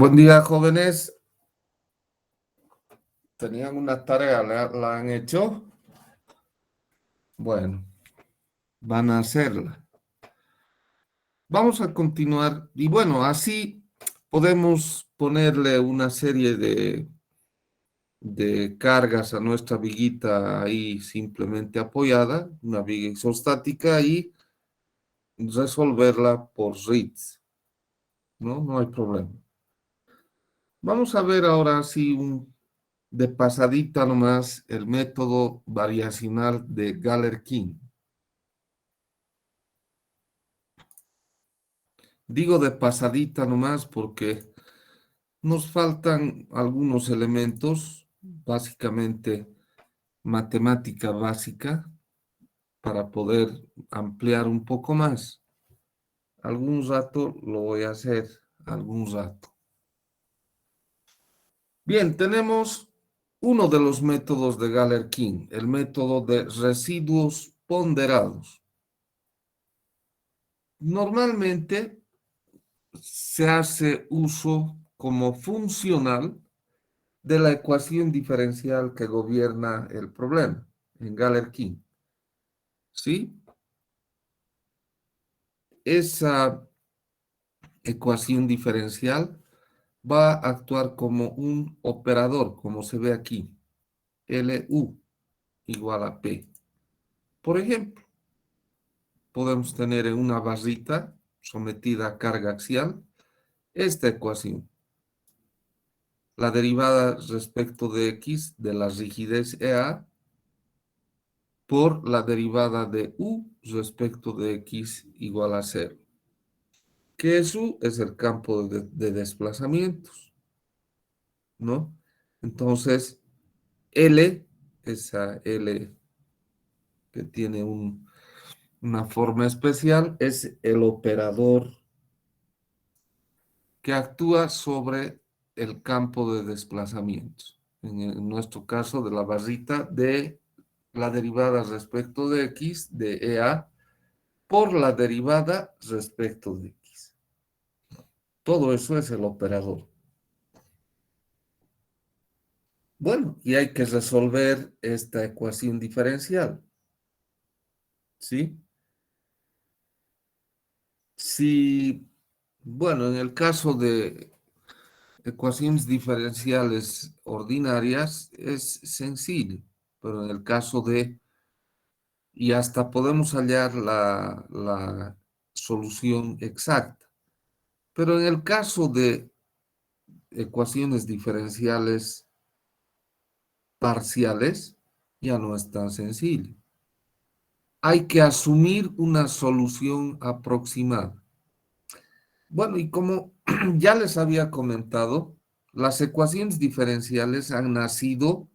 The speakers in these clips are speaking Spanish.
Buen día, jóvenes. ¿Tenían una tarea? ¿La han hecho? Bueno, van a hacerla. Vamos a continuar. Y bueno, así podemos ponerle una serie de cargas a nuestra viguita ahí simplemente apoyada, una viga isostática, y resolverla por RITS, ¿no? No hay problema. Vamos a ver ahora sí de pasadita nomás el método variacional de Galerkin. Digo de pasadita nomás porque nos faltan algunos elementos, básicamente matemática básica, para poder ampliar un poco más. Algún rato lo voy a hacer, algún rato. Bien, tenemos uno de los métodos de Galerkin, el método de residuos ponderados. Normalmente se hace uso como funcional de la ecuación diferencial que gobierna el problema en Galerkin. ¿Sí? Esa ecuación diferencial va a actuar como un operador, como se ve aquí, LU igual a P. Por ejemplo, podemos tener en una barrita sometida a carga axial esta ecuación. La derivada respecto de X de la rigidez EA por la derivada de U respecto de X igual a 0. Que eso es el campo de desplazamientos, ¿no? Entonces, L, esa L que tiene una forma especial, es el operador que actúa sobre el campo de desplazamientos. En nuestro caso, de la barrita de la derivada respecto de X de EA por la derivada respecto de X. Todo eso es el operador. Bueno, y hay que resolver esta ecuación diferencial, ¿sí? Si, bueno, en el caso de ecuaciones diferenciales ordinarias es sencillo, pero en el caso y hasta podemos hallar la solución exacta, pero en el caso de ecuaciones diferenciales parciales, ya no es tan sencillo. Hay que asumir una solución aproximada. Bueno, y como ya les había comentado, las ecuaciones diferenciales han nacido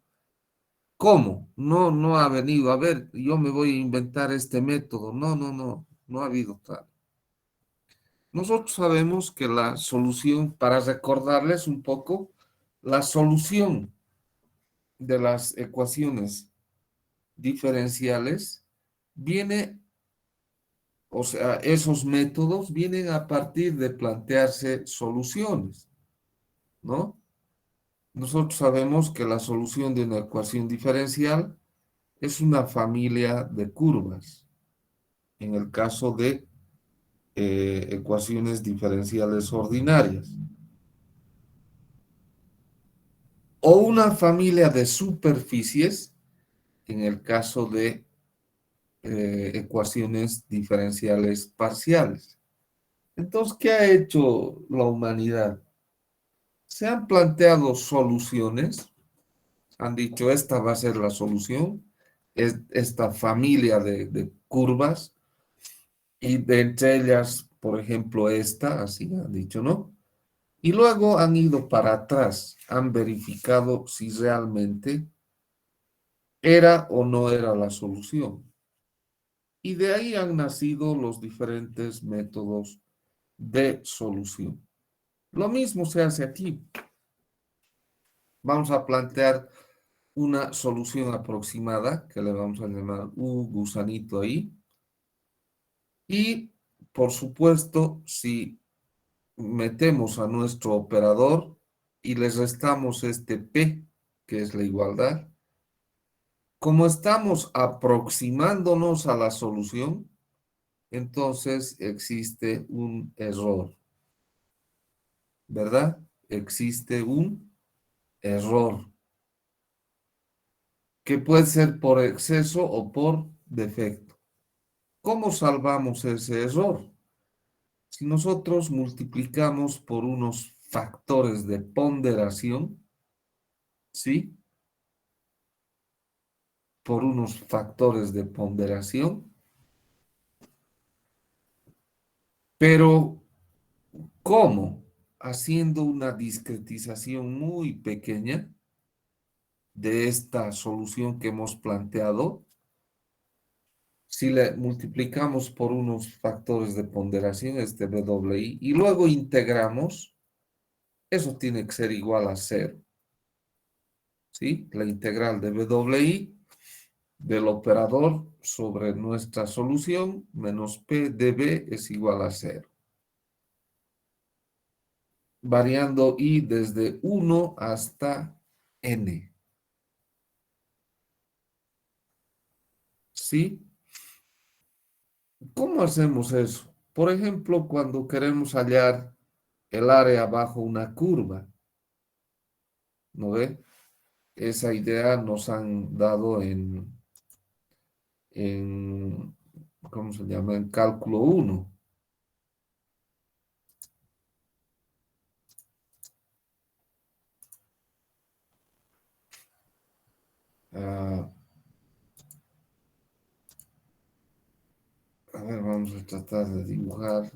¿cómo? No ha venido, a ver, yo me voy a inventar este método. No ha habido tal. Nosotros sabemos que la solución, para recordarles un poco, la solución de las ecuaciones diferenciales viene, o sea, esos métodos vienen a partir de plantearse soluciones, ¿no? Nosotros sabemos que la solución de una ecuación diferencial es una familia de curvas, en el caso de ecuaciones diferenciales ordinarias, o una familia de superficies, en el caso de ecuaciones diferenciales parciales. Entonces, ¿qué ha hecho la humanidad? Se han planteado soluciones, han dicho, esta va a ser la solución, es esta familia de curvas, y de entre ellas, por ejemplo, esta, así han dicho, ¿no? Y luego han ido para atrás, han verificado si realmente era o no era la solución. Y de ahí han nacido los diferentes métodos de solución. Lo mismo se hace aquí. Vamos a plantear una solución aproximada, que le vamos a llamar un gusanito ahí. Y, por supuesto, si metemos a nuestro operador y le restamos este P, que es la igualdad. Como estamos aproximándonos a la solución, entonces existe un error, ¿verdad? Existe un error que puede ser por exceso o por defecto. ¿Cómo salvamos ese error? Si nosotros multiplicamos por unos factores de ponderación, ¿sí? Por unos factores de ponderación, pero ¿cómo? Haciendo una discretización muy pequeña de esta solución que hemos planteado. Si le multiplicamos por unos factores de ponderación, este WI, y luego integramos, eso tiene que ser igual a cero, ¿sí? La integral de WI del operador sobre nuestra solución menos P de B es igual a cero. Variando I desde 1 hasta N. ¿Sí? ¿Cómo hacemos eso? Por ejemplo, cuando queremos hallar el área bajo una curva, ¿no ve? Esa idea nos han dado en ¿cómo se llama? En cálculo 1. Ah, a ver, vamos a tratar de dibujar.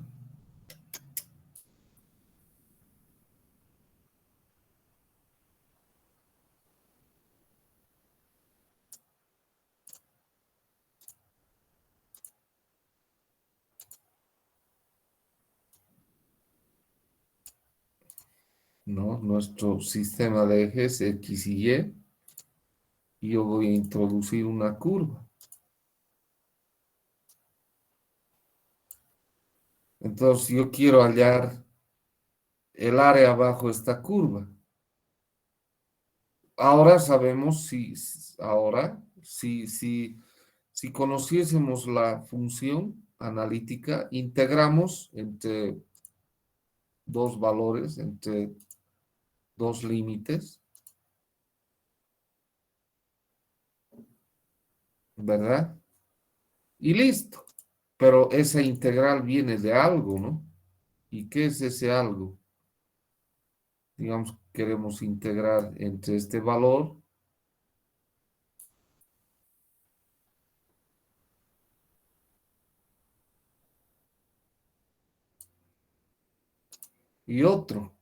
¿No? Nuestro sistema de ejes X y Y. Y yo voy a introducir una curva. Entonces yo quiero hallar el área bajo esta curva. Ahora sabemos si conociésemos la función analítica, integramos entre dos valores, entre dos límites, ¿verdad? Y listo. Pero esa integral viene de algo, ¿no? ¿Y qué es ese algo? Digamos, queremos integrar entre este valor y otro.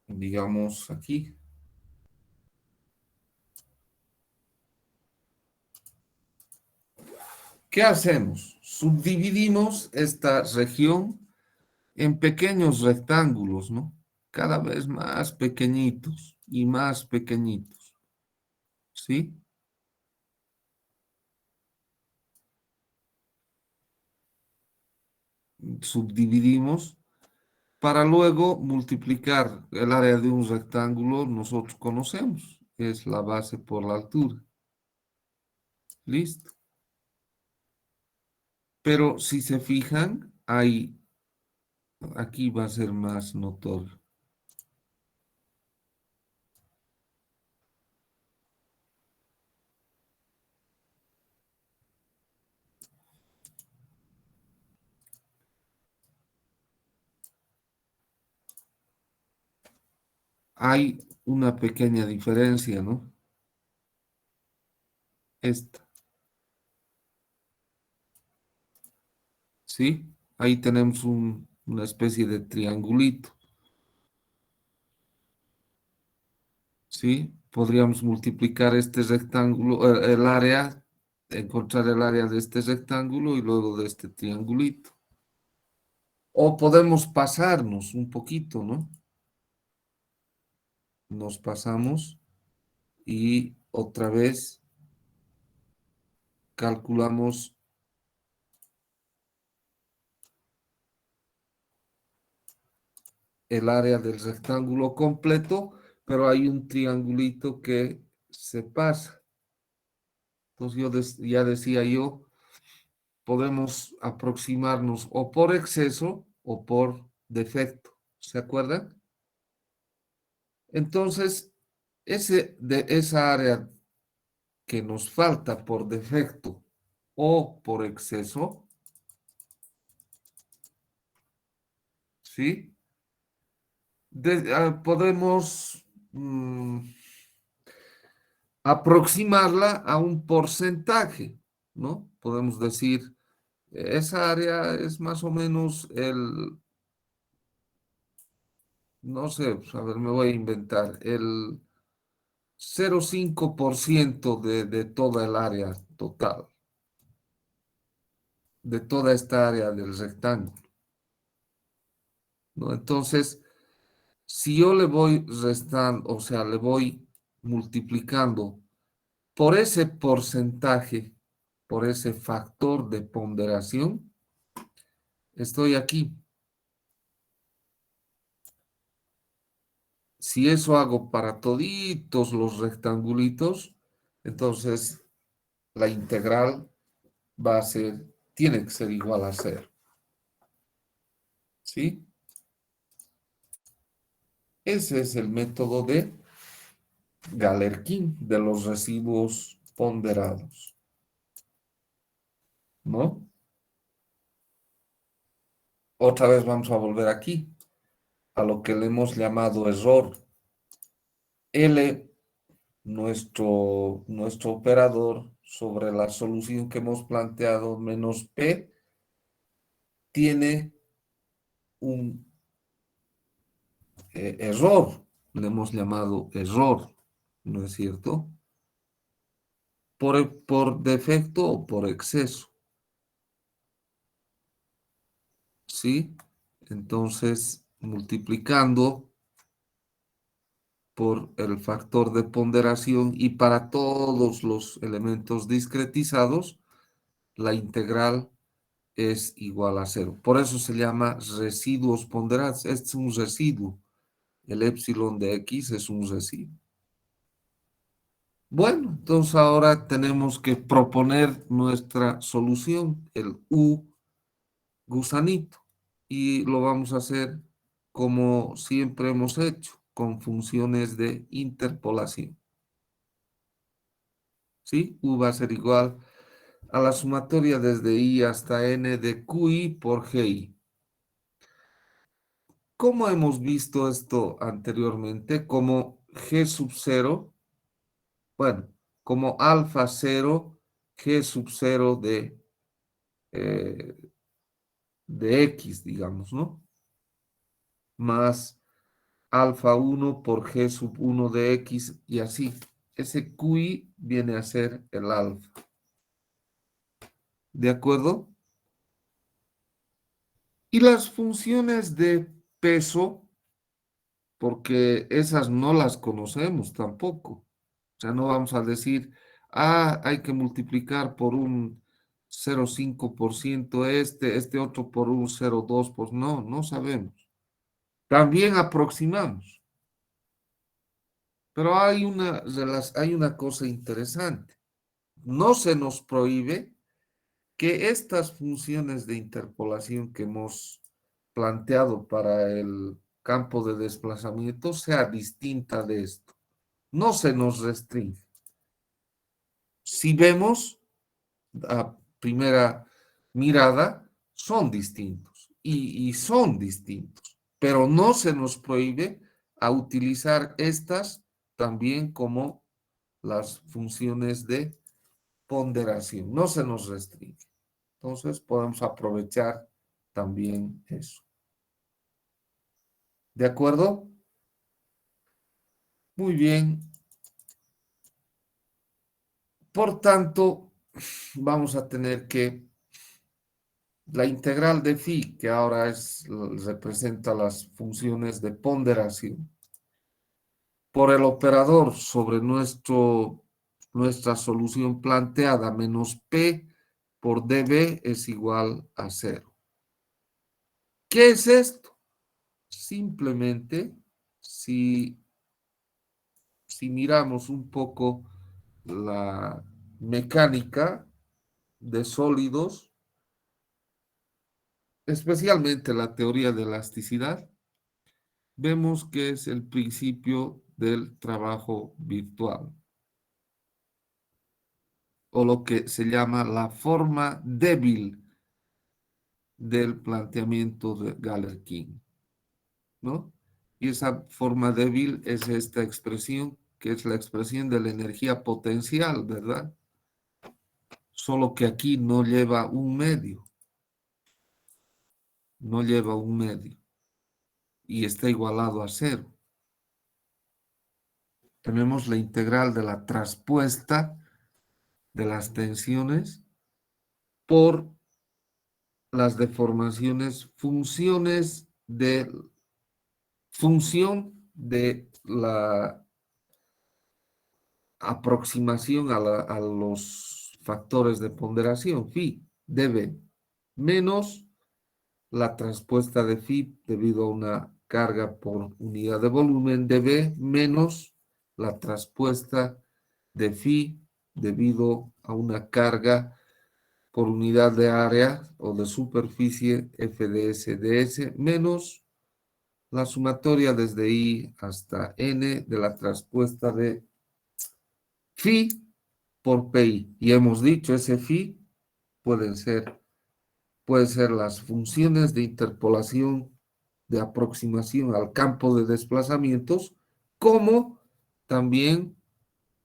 Digamos aquí. ¿Qué hacemos? Subdividimos esta región en pequeños rectángulos, ¿no? Cada vez más pequeñitos y más pequeñitos, ¿sí? Subdividimos para luego multiplicar el área de un rectángulo, nosotros conocemos, que es la base por la altura. Listo. Pero si se fijan, aquí va a ser más notorio. Hay una pequeña diferencia, ¿no? Esta, ¿sí? Ahí tenemos una especie de triangulito, ¿sí? Podríamos multiplicar este rectángulo, el área, encontrar el área de este rectángulo y luego de este triangulito. O podemos pasarnos un poquito, ¿no? nos pasamos y otra vez calculamos el área del rectángulo completo, pero hay un triangulito que se pasa. Entonces ya decía yo, podemos aproximarnos o por exceso o por defecto. ¿Se acuerdan? Entonces, esa área que nos falta por defecto o por exceso, ¿sí? Podemos aproximarla a un porcentaje, ¿no? Podemos decir, esa área es más o menos no sé, pues, a ver, me voy a inventar, el 0,5% de toda el área total, de toda esta área del rectángulo, ¿no? Entonces, si yo le voy restando, o sea, le voy multiplicando por ese porcentaje, por ese factor de ponderación, estoy aquí. Si eso hago para toditos los rectangulitos, entonces la integral va a ser, tiene que ser igual a cero. ¿Sí? Ese es el método de Galerkin de los residuos ponderados, ¿no? Otra vez vamos a volver aquí, a lo que le hemos llamado error. L, nuestro operador sobre la solución que hemos planteado, menos P, tiene un error, le hemos llamado error, ¿no es cierto? Por defecto o por exceso, ¿sí? Entonces, multiplicando por el factor de ponderación y para todos los elementos discretizados, la integral es igual a cero. Por eso se llama residuos ponderados. Este es un residuo. El epsilon de x es un residuo. Bueno, entonces ahora tenemos que proponer nuestra solución, el U gusanito, y lo vamos a hacer como siempre hemos hecho, con funciones de interpolación. ¿Sí? U va a ser igual a la sumatoria desde I hasta N de QI por GI. ¿Cómo hemos visto esto anteriormente? Como G sub 0, bueno, como alfa 0, G sub 0 de X, digamos, ¿no? Más alfa 1 por G sub 1 de X y así. Ese QI viene a ser el alfa. ¿De acuerdo? Y las funciones de peso, porque esas no las conocemos tampoco. O sea, no vamos a decir, hay que multiplicar por un 0,5% este otro por un 0,2%. Pues no, no sabemos. También aproximamos. Pero hay una cosa interesante. No se nos prohíbe que estas funciones de interpolación que hemos planteado para el campo de desplazamiento sea distinta de esto. No se nos restringe. Si vemos a primera mirada, son distintos y son distintos, pero no se nos prohíbe a utilizar estas también como las funciones de ponderación. No se nos restringe. Entonces podemos aprovechar también eso. ¿De acuerdo? Muy bien. Por tanto, vamos a tener que la integral de phi, que ahora representa las funciones de ponderación, por el operador sobre nuestra solución planteada menos P por dB es igual a cero. ¿Qué es esto? Simplemente, si miramos un poco la mecánica de sólidos, especialmente la teoría de elasticidad, vemos que es el principio del trabajo virtual, o lo que se llama la forma débil del planteamiento de Galerkin, ¿no? Y esa forma débil es esta expresión, que es la expresión de la energía potencial, ¿verdad? Solo que aquí no lleva un medio, no lleva un medio, y está igualado a cero. Tenemos la integral de la traspuesta de las tensiones por las deformaciones, función de la aproximación a los factores de ponderación, phi, dB, menos la traspuesta de phi debido a una carga por unidad de volumen, dB, menos la traspuesta de phi debido a una carga por unidad de área o de superficie FDS-DS, menos la sumatoria desde I hasta N de la traspuesta de phi por pi. Y hemos dicho, ese phi pueden ser las funciones de interpolación de aproximación al campo de desplazamientos, como también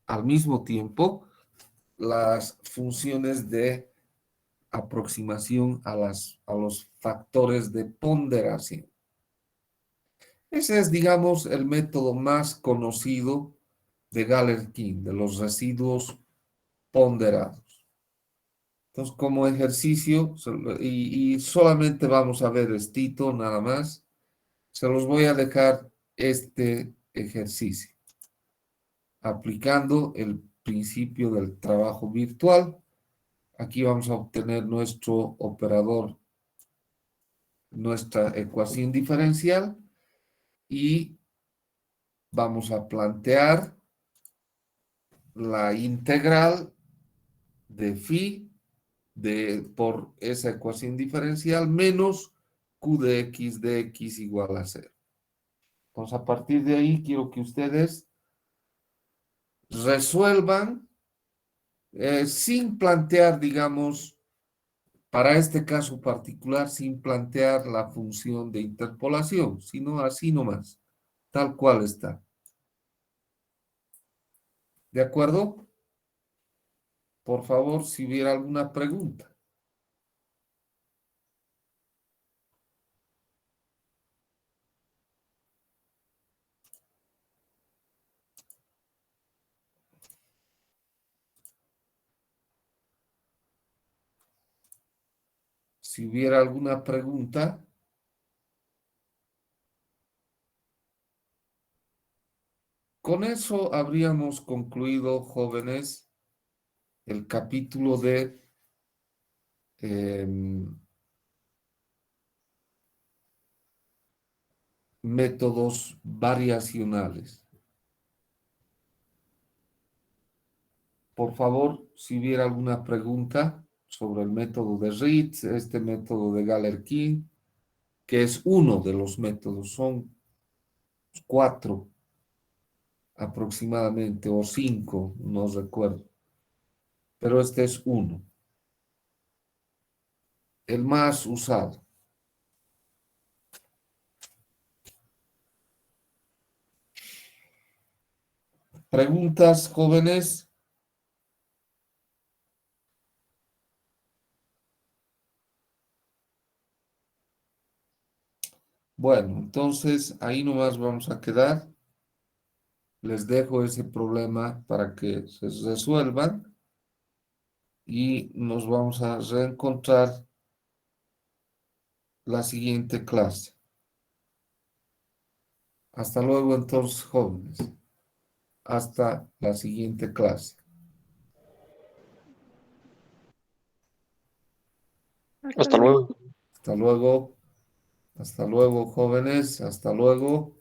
al mismo tiempo las funciones de aproximación a los factores de ponderación. Ese es, digamos, el método más conocido de Galerkin, de los residuos ponderados. Entonces, como ejercicio, y solamente vamos a ver estito, nada más, se los voy a dejar este ejercicio, aplicando el principio del trabajo virtual. Aquí vamos a obtener nuestro operador, nuestra ecuación diferencial, y vamos a plantear la integral de phi por esa ecuación diferencial menos q de x igual a cero. Entonces, a partir de ahí, quiero que ustedes resuelvan sin plantear, digamos, para este caso particular, sin plantear la función de interpolación, sino así nomás, tal cual está. ¿De acuerdo? Por favor, si hubiera alguna pregunta. Si hubiera alguna pregunta, con eso habríamos concluido, jóvenes, el capítulo de métodos variacionales. Por favor, si hubiera alguna pregunta sobre el método de Ritz, este método de Galerkin, que es uno de los métodos, son 4 aproximadamente, o 5, no recuerdo, pero este es uno, el más usado. ¿Preguntas, jóvenes? Bueno, entonces ahí nomás vamos a quedar. Les dejo ese problema para que se resuelvan y nos vamos a reencontrar la siguiente clase. Hasta luego entonces, jóvenes. hasta la siguiente clase. Hasta luego. Hasta luego, jóvenes, hasta luego.